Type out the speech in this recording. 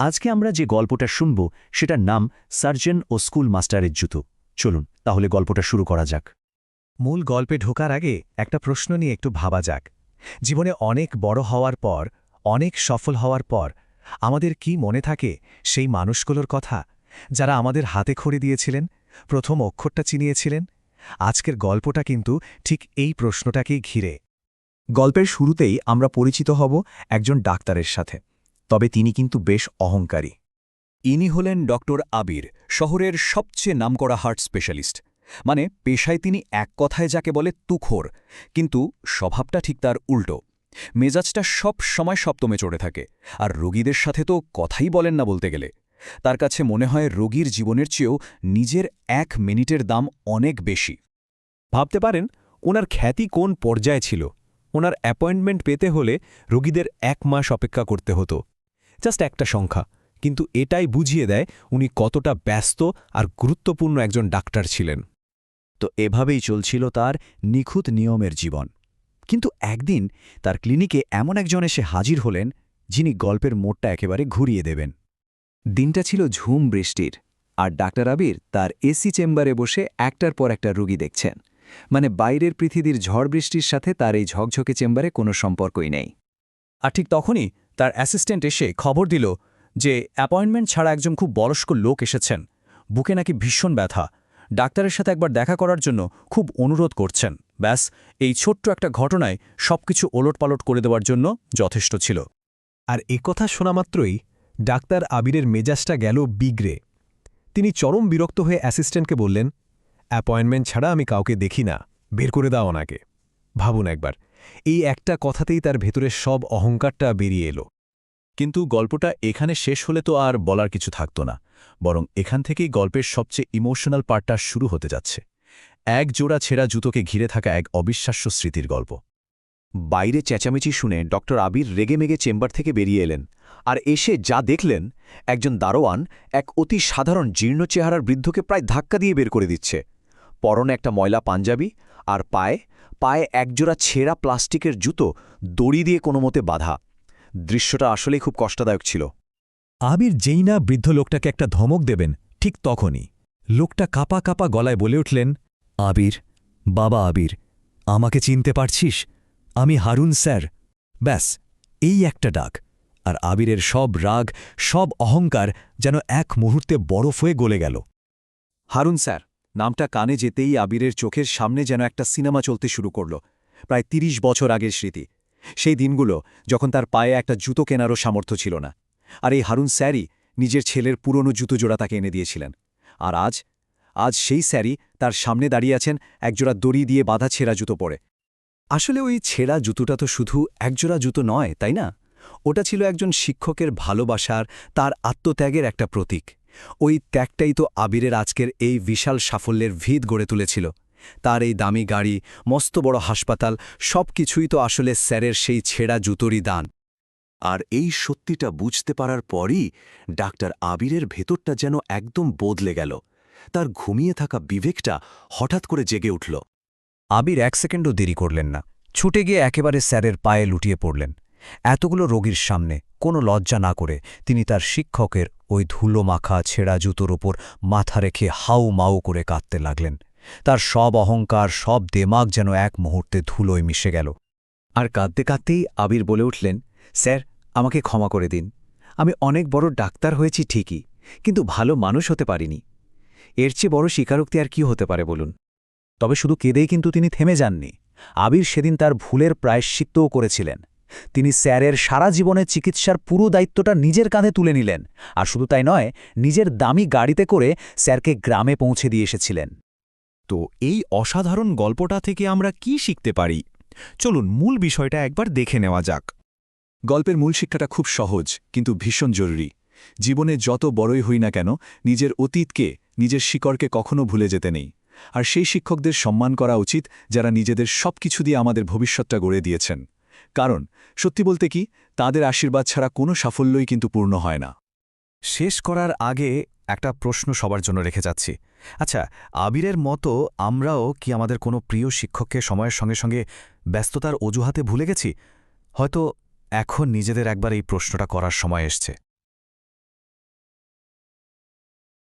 আজকে আমরা যে গল্পটা শুনব সেটার নাম সার্জন ও স্কুল মাস্টারের জুতো। চলুন তাহলে গল্পটা শুরু করা যাক। মূল গল্পে ঢোকার আগে একটা প্রশ্ন নিয়ে একটু ভাবা যাক। জীবনে অনেক বড় হওয়ার পর, অনেক সফল হওয়ার পর আমাদের কি মনে থাকে সেই মানুষগুলোর কথা, যারা আমাদের হাতে খড়ি দিয়েছিলেন, প্রথম অক্ষরটা চিনিয়েছিলেন? আজকের গল্পটা কিন্তু ঠিক এই প্রশ্নটাকেই ঘিরে। গল্পের শুরুতেই আমরা পরিচিত হব একজন ডাক্তারের সাথে, তবে তিনি কিন্তু বেশ অহংকারী। ইনি হলেন ডক্টর আবির, শহরের সবচেয়ে নামকরা হার্ট স্পেশালিস্ট। মানে পেশায় তিনি এক কথায় যাকে বলে তুখোর, কিন্তু স্বভাবটা ঠিক তার উল্টো। মেজাজটা সব সময় সপ্তমে চড়ে থাকে, আর রোগীদের সাথে তো কথাই বলেন না বলতে গেলে। তার কাছে মনে হয় রোগীর জীবনের চেয়েও নিজের 1 মিনিটের দাম অনেক বেশি। ভাবতে পারেন ওনার খ্যাতি কোন পর্যায়ে ছিল। ওনার অ্যাপয়েন্টমেন্ট পেতে হলে রোগীদের 1 মাস অপেক্ষা করতে হতো। জাস্ট একটা সংখ্যা, কিন্তু এটাই বুঝিয়ে দেয় উনি কতটা ব্যস্ত আর গুরুত্বপূর্ণ একজন ডাক্তার ছিলেন। তো এভাবেই চলছিল তার নিখুঁত নিয়মের জীবন। কিন্তু একদিন তার ক্লিনিকে এমন একজন এসে হাজির হলেন যিনি গল্পের মোড়টা একেবারে ঘুরিয়ে দেবেন। দিনটা ছিল ঝুম বৃষ্টির, আর ডাক্তার আবির তার এসি চেম্বারে বসে একটার পর একটা রোগী দেখছেন। মানে বাইরের পৃথিবীর ঝড় বৃষ্টির সাথে তার এই ঝকঝকে চেম্বারে কোনো সম্পর্কই নেই। আর ঠিক তখনই তার অ্যাসিস্ট্যান্ট এসে খবর দিল যে অ্যাপয়েন্টমেন্ট ছাড়া একজন খুব বয়স্ক লোক এসেছেন। বুকে নাকি ভীষণ ব্যথা, ডাক্তারের সাথে একবার দেখা করার জন্য খুব অনুরোধ করছেন। ব্যাস, এই ছোট্ট একটা ঘটনায় সবকিছু ওলটপালট করে দেওয়ার জন্য যথেষ্ট ছিল। আর একথা শোনা মাত্রই ডাক্তার আবিরের মেজাজটা গেল বিগড়ে। তিনি চরম বিরক্ত হয়ে অ্যাসিস্ট্যান্টকে বললেন, অ্যাপয়েন্টমেন্ট ছাড়া আমি কাউকে দেখি না, বের করে দাও ওনাকে। ভাবুন একবার, এই একটা কথাতেই তার ভেতরের সব অহংকারটা বেরিয়ে এলো। কিন্তু গল্পটা এখানে শেষ হলে তো আর বলার কিছু থাকত না, বরং এখান থেকেই গল্পের সবচেয়ে ইমোশনাল পার্টটা শুরু হতে যাচ্ছে। এক জোড়া ছেঁড়া জুতোকে ঘিরে থাকা এক অবিশ্বাস্য স্মৃতির গল্প। বাইরে চেঁচামেচি শুনে ডক্টর আবির রেগেমেগে চেম্বার থেকে বেরিয়ে এলেন, আর এসে যা দেখলেন, একজন দারোয়ান এক অতি সাধারণ জীর্ণ চেহারার বৃদ্ধকে প্রায় ধাক্কা দিয়ে বের করে দিচ্ছে। পরনে একটা ময়লা পাঞ্জাবি, আর পায়ে একজোড়া ছেঁড়া প্লাস্টিকের জুতো দড়ি দিয়ে কোনোমতে বাঁধা। দৃশ্যটা আসলেই খুব কষ্টদায়ক ছিল। আবির যেই না বৃদ্ধ লোকটাকে একটা ধমক দেবেন, ঠিক তখনই লোকটা কাপা কাপা গলায় বলে উঠলেন, আবির, বাবা আবির, আমাকে চিনতে পারছিস? আমি হারুন স্যার। ব্যাস, এই একটা ডাক, আর আবিরের সব রাগ, সব অহংকার যেন এক মুহূর্তে বরফ হয়ে গলে গেল। হারুন স্যার নামটা কানে যেতেই আবিরের চোখের সামনে যেন একটা সিনেমা চলতে শুরু করল। প্রায় ৩০ বছর আগের স্মৃতি, সেই দিনগুলো যখন তার পায়ে একটা জুতো কেনারও সামর্থ্য ছিল না। আর এই হারুন স্যারই নিজের ছেলের পুরনো জুতো জোড়া তাকে এনে দিয়েছিলেন। আর আজ সেই স্যারই তার সামনে দাঁড়িয়ে আছেন একজোড়া দড়ি দিয়ে বাঁধা ছেঁড়া জুতো পরে। আসলে ওই ছেঁড়া জুতোটা তো শুধু একজোড়া জুতো নয়, তাই না? ওটা ছিল একজন শিক্ষকের ভালোবাসার, তার আত্মত্যাগের একটা প্রতীক। ওই ত্যাগটাই তো আবিরের আজকের এই বিশাল সাফল্যের ভিত গড়ে তুলেছিল। তার এই দামি গাড়ি, মস্ত বড় হাসপাতাল, সব কিছুই তো আসলে স্যারের সেই ছেঁড়া জুতোরই দান। আর এই সত্যিটা বুঝতে পারার পরই ডাক্তার আবিরের ভেতরটা যেন একদম বদলে গেল। তার ঘুমিয়ে থাকা বিবেকটা হঠাৎ করে জেগে উঠল। আবির 1 সেকেন্ডও দেরি করলেন না, ছুটে গিয়ে একেবারে স্যারের পায়ে লুটিয়ে পড়লেন। এতগুলো রোগীর সামনে কোনো লজ্জা না করে তিনি তার শিক্ষকের ওই ধুলো মাখা ছেঁড়া জুতোর ওপর মাথা রেখে হাউ মাউ করে কাঁদতে লাগলেন। তার সব অহংকার, সব দেমাগ যেন এক মুহূর্তে ধুলোয় মিশে গেল। আর কাঁদতে কাঁদতেই আবির বলে উঠলেন, স্যার আমাকে ক্ষমা করে দিন। আমি অনেক বড় ডাক্তার হয়েছি ঠিকই, কিন্তু ভালো মানুষ হতে পারিনি। এর চেয়ে বড় স্বীকারোক্তি আর কি হতে পারে বলুন? তবে শুধু কেঁদেই কিন্তু তিনি থেমে যাননি। আবির সেদিন তার ভুলের প্রায়শ্চিত্তও করেছিলেন। তিনি স্যারের সারা জীবনের চিকিৎসার পুরো দায়িত্বটা নিজের কাঁধে তুলে নিলেন, আর শুধু তাই নয়, নিজের দামি গাড়িতে করে স্যারকে গ্রামে পৌঁছে দিয়ে এসেছিলেন। তো এই অসাধারণ গল্পটা থেকে আমরা কি শিখতে পারি? চলুন মূল বিষয়টা একবার দেখে নেওয়া যাক। গল্পের মূল শিক্ষাটা খুব সহজ, কিন্তু ভীষণ জরুরি। জীবনে যত বড়ই হই না কেন, নিজের অতীতকে, নিজের শিকড়কে কখনো ভুলে যেতে নেই। আর সেই শিক্ষকদের সম্মান করা উচিত যারা নিজেদের সবকিছু দিয়ে আমাদের ভবিষ্যৎটা গড়ে দিয়েছেন। কারণ সত্যি বলতে কি, তাদের আশীর্বাদ ছাড়া কোনো সাফল্যই কিন্তু পূর্ণ হয় না। শেষ করার আগে একটা প্রশ্ন সবার জন্য রেখে যাচ্ছি। আচ্ছা, আবিরের মতো আমরাও কি আমাদের কোনো প্রিয় শিক্ষককে সময়ের সঙ্গে সঙ্গে ব্যস্ততার অজুহাতে ভুলে গেছি? হয়তো এখন নিজেদের একবার এই প্রশ্নটা করার সময় এসছে।